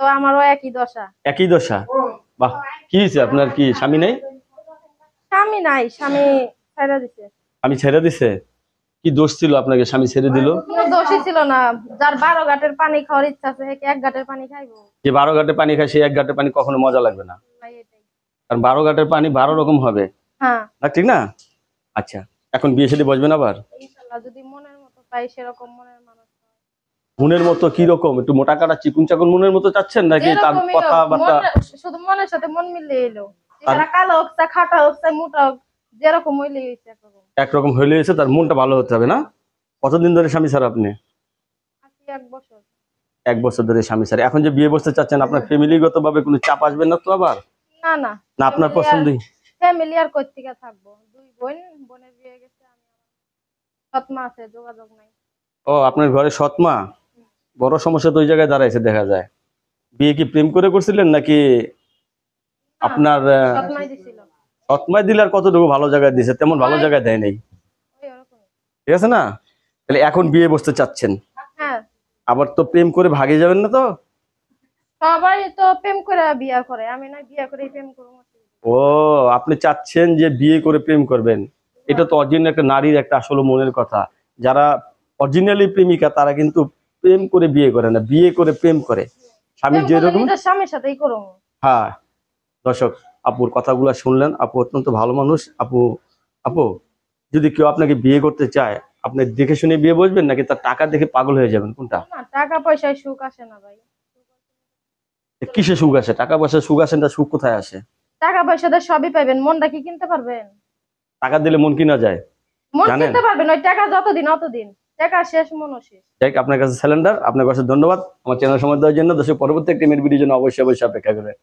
তো আমারও একই দশা। একই দশা? বাহ, কি হয়েছে আপনার? কি স্বামী নেই? স্বামী নাই, স্বামী ছেড়ে দিছে। আমি ছেড়ে দিছে? কি দোষ ছিল আপনাকে স্বামী ছেড়ে দিল? কোনো দোষই ছিল না। যার 12 ঘাটের পানি খাওয়ার ইচ্ছা আছে সে কি 1 ঘাটের পানি খাইবো? যে 12 ঘাটে পানি খায় সে 1 ঘাটে পানি কখনো মজা লাগবে না। ভাই এটাই। কারণ 12 ঘাটের পানি 12 রকম হবে হ্যাঁ, না, ঠিক না? আচ্ছা, এখন বিয়ে শাদী বসবেন আবার? ইনশাআল্লাহ যদি মনের মতো পাই সেরকম মনের মানুষ। মনের মতো কি রকম? একটু মোটা কাটা চিকুন চাকুন মনের মতো চাচ্ছেন নাকি তার যেরকমই হোক, কথাবার্তা? শুধু মনের সাথে মন মিলিয়ে এলো। তার চেহারা কালো হোক চা খাটা হোক চা মোটা হোক, যেরকম হইলেই হইছে একরকম। একরকম হইলে এসে তার মনটা ভালো হতে হবে না? কতদিন ধরে স্বামী ছাড়া আপনি? আজকে 1 বছর। 1 বছর ধরে স্বামী ছাড়া। এখন যে বিয়ে বসতে চাচ্ছেন, আপনার ফ্যামিলিগত ভাবে কোনো চাপ আসবে না তো আবার? না না, না আপনার পছন্দই? ফ্যামিলি আর কই থেকে থাকবো? 2 বোন, বোনের বিয়ে গেছে, আমি সৎ মা আছে, যোগাযোগ নাই। ও, আপনার ঘরে সৎ মা? বড় সমস্যা তো ওই জায়গায় দাঁড়াইছে দেখা যায়। বিয়ে কি প্রেম করে করছিলেন নাকি আপনার সৎ মাই দিছিল। সৎ মাই দিলে আর কতটুকু ভালো জায়গায় দিছে? তেমন ভালো জায়গায় দেয় নাই, ওই ওরকম। ঠিক আছে না? তাহলে এখন বিয়ে বসতে চাচ্ছেন, হ্যাঁ, আবার তো প্রেম করে ভাগে যাবেন না তো? সবাই তো প্রেম করে বিয়ে করে, আমি না বিয়ে করে প্রেম করবো। ও, আপনি চাচ্ছেন যে বিয়ে করে প্রেম করবেন। এটা তো অরিজিনাল একটা নারীর একটা আসলে মনের কথা। যারা অরিজিনালি প্রেমিকা তারা কিন্তু প্রেম করে বিয়ে করে না, বিয়ে করে প্রেম করে। স্বামী প্রেম করলে যেরকম। নিজের স্বামীর সাথেই করবো। হ্যাঁ, দর্শক, আপুর কথাগুলো শুনলেন। আপু অত্যন্ত ভালো মানুষ। আপু, আপু, যদি কেউ আপনাকে বিয়ে করতে চায়, আপনি দেখে শুনে বিয়ে বসবেন নাকি তার টাকা দেখে পাগল হয়ে যাবেন, কোনটা? না, টাকা পয়সায় সুখ আসে না ভাই। কিসে সুখ আসে? টাকা পয়সা সুখ আসে না, সুখ কোথায় আসে? টাকা পয়সাতে সবই পাইবেন, মনটা কি কিনতে পারবেন? টাকা দিলে মন কিনা যায়, মন জানেন? কিনতে পারবেন ওই টাকা যতদিন অতদিন, টাকা শেষ মনও শেষ। যাই হোক, আপনার কাছে স্যালেন্ডার। আপনার কাছে ধন্যবাদ আমার চ্যানেল সময় দেওয়ার জন্য। দর্শক, পরবর্তী একটি মেয়ের ভিডিওর জন্য অবশ্যই অবশ্যই অপেক্ষা করবেন।